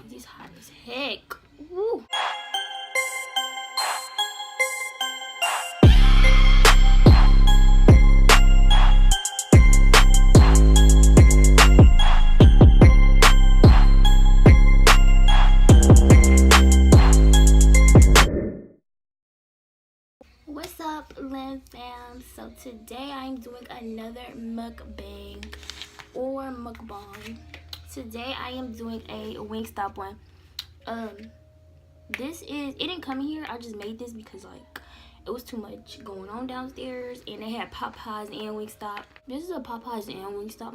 These hot as heck. Woo. What's up, Lynn fam? So today I'm doing another mukbang or mukbang. Today I am doing a Wingstop one. It didn't come here. I just made this because like it was too much going on downstairs, and they had Popeyes and Wingstop. This is a Popeyes and Wingstop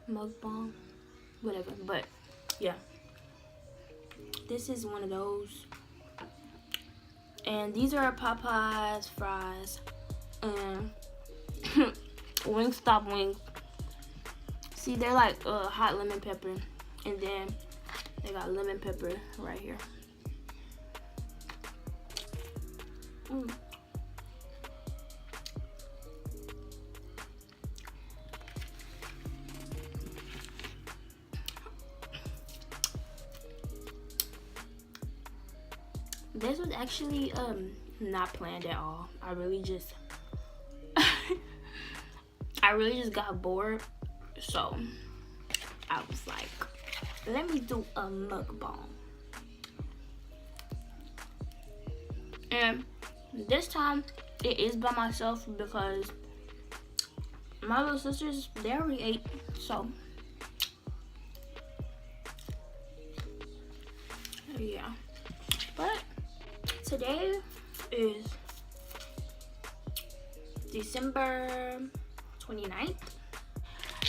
mukbang, whatever. But yeah, this is one of those. And these are Popeyes fries and Wingstop wings. See, they're like hot lemon pepper, and then they got lemon pepper right here. This was actually not planned at all. I really just got bored, so I was like, let me do a mukbang. And this time it is by myself because my little sisters, they already ate, so yeah. But today is December 29th.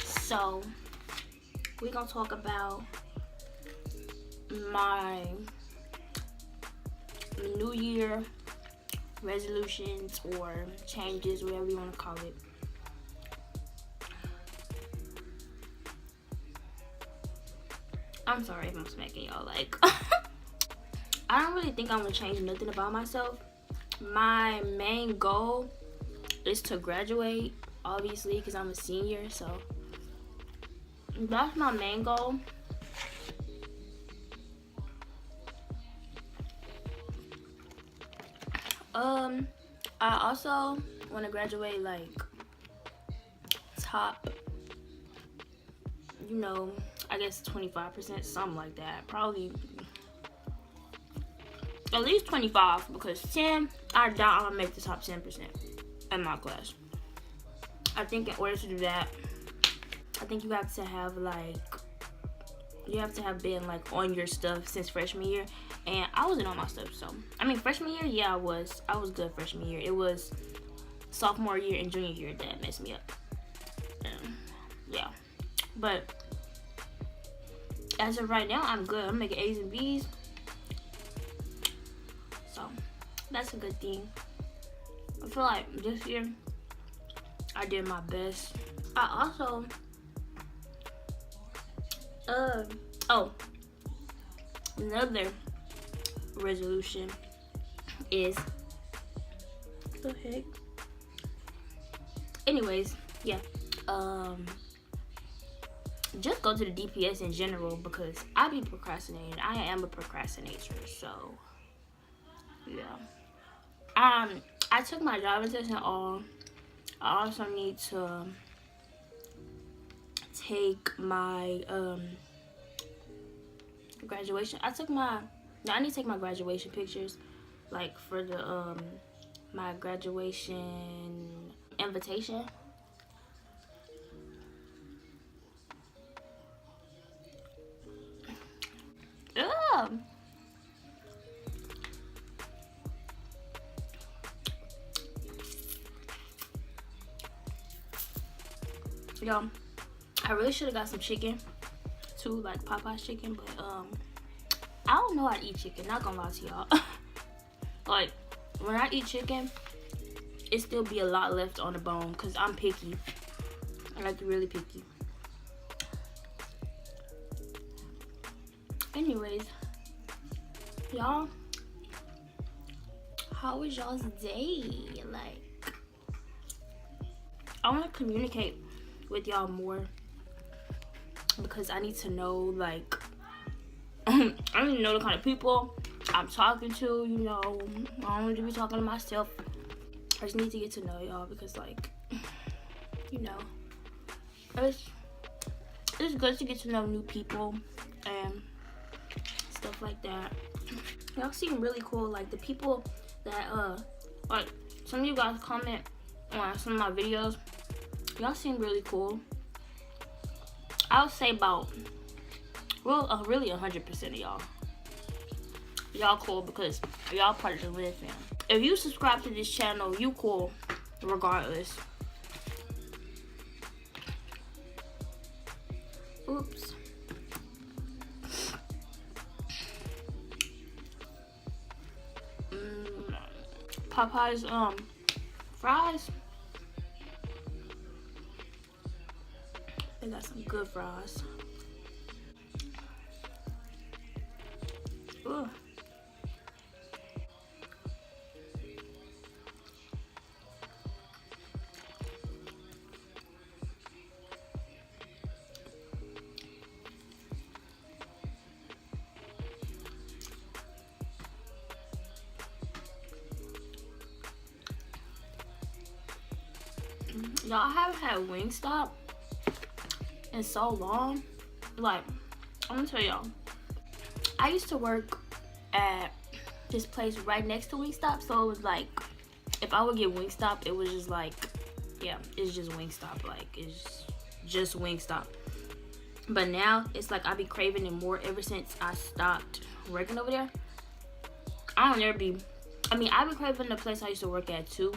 So we're gonna talk about my New Year resolutions or changes, whatever you want to call it. I'm sorry if I'm smacking y'all, like I don't really think I'm gonna change nothing about myself. My main goal is to graduate, obviously, because I'm a senior, so that's my main goal. I also want to graduate like top, you know, I guess 25%, something like that. Probably at least 25, because 10, I doubt I'm gonna make the top 10% in my class. I think in order to do that, I think you have to have been like on your stuff since freshman year, and I wasn't on my stuff. So I mean, freshman year, yeah, I was good freshman year. It was sophomore year and junior year that messed me up. Yeah, but as of right now, I'm good. I'm making A's and B's, so that's a good thing. I feel like this year I did my best. I also another resolution is the heck. Anyways, yeah. Just go to the DPS in general, because I be procrastinating. I am a procrastinator, so yeah. I took my driving test and all. I also need to take my graduation. I need to take my graduation pictures, like for the my graduation invitation. Y'all, I really should have got some chicken too, like Popeyes chicken, but I don't know how to eat chicken, not gonna lie to y'all. Like, when I eat chicken, it still be a lot left on the bone, because I'm picky. I like really picky. Anyways, y'all, how was y'all's day? Like, I want to communicate with y'all more because I need to know, like, I need to know the kind of people I'm talking to, you know. I don't need to be talking to myself. I just need to get to know y'all because, like, you know, it's good to get to know new people and stuff like that. Y'all seem really cool. Like, the people that, like, some of you guys comment on some of my videos. Y'all seem really cool. I would say about, well, really 100% of y'all. Y'all cool because y'all part of the Lynn fam. If you subscribe to this channel, you cool regardless. Oops. Popeyes, fries. They got some good fries. Ugh. Y'all, I haven't had Wingstop in so long. Like, I'm gonna tell y'all, I used to work at this place right next to Wingstop, so it was like, if I would get Wingstop, it was just like, yeah, it's just Wingstop. Like, it's just Wingstop. But now it's like I be craving it more ever since I stopped working over there. I don't ever be, I mean, I be craving the place I used to work at too,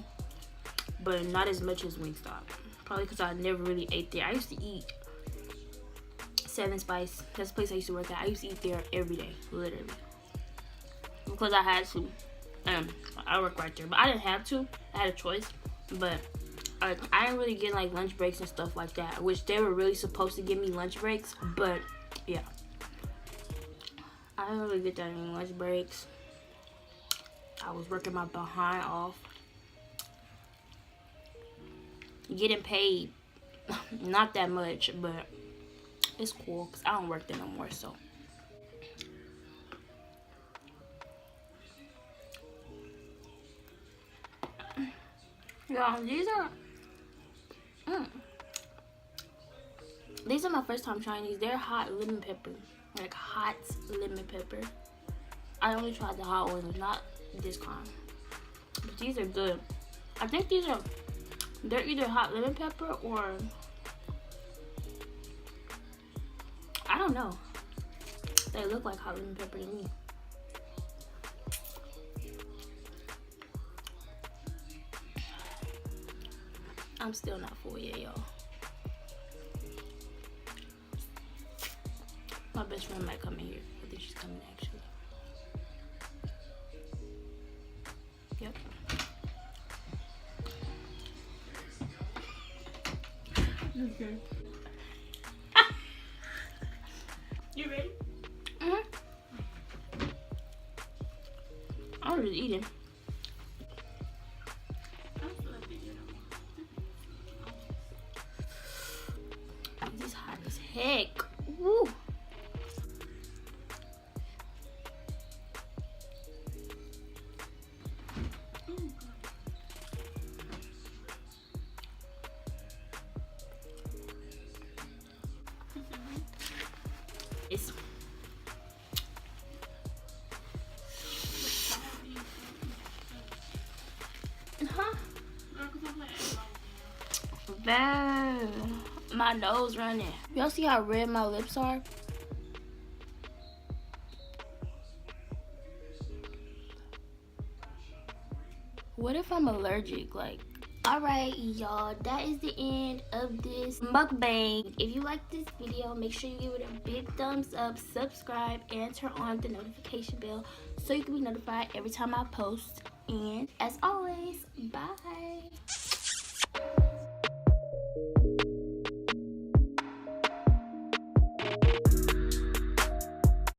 but not as much as Wingstop. Probably because I never really ate there. I used to eat Seven Spice. That's the place I used to work at. I used to eat there every day, literally, because I had to. I work right there, but I didn't have to. I had a choice, but I didn't really get like lunch breaks and stuff like that, which they were really supposed to give me lunch breaks, but yeah, I didn't really get that any lunch breaks. I was working my behind off, getting paid not that much, but it's cool because I don't work there no more. So yeah, these are my first time trying these. They're hot lemon pepper, like hot lemon pepper. I only tried the hot ones, not this kind, but these are good. I think they're either hot lemon pepper or I don't know. They look like hot lemon pepper to me. I'm still not full yet, y'all. My best friend might come in here. I think she's coming actually. Yep. Okay. You ready? I'm just eating. This is hot as heck. Woo. It's bad. My nose running. Y'all see how red my lips are? What if I'm allergic? Like, alright, y'all, that is the end of this mukbang. If you like this video, make sure you give it a big thumbs up, subscribe, and turn on the notification bell so you can be notified every time I post. And as always, bye.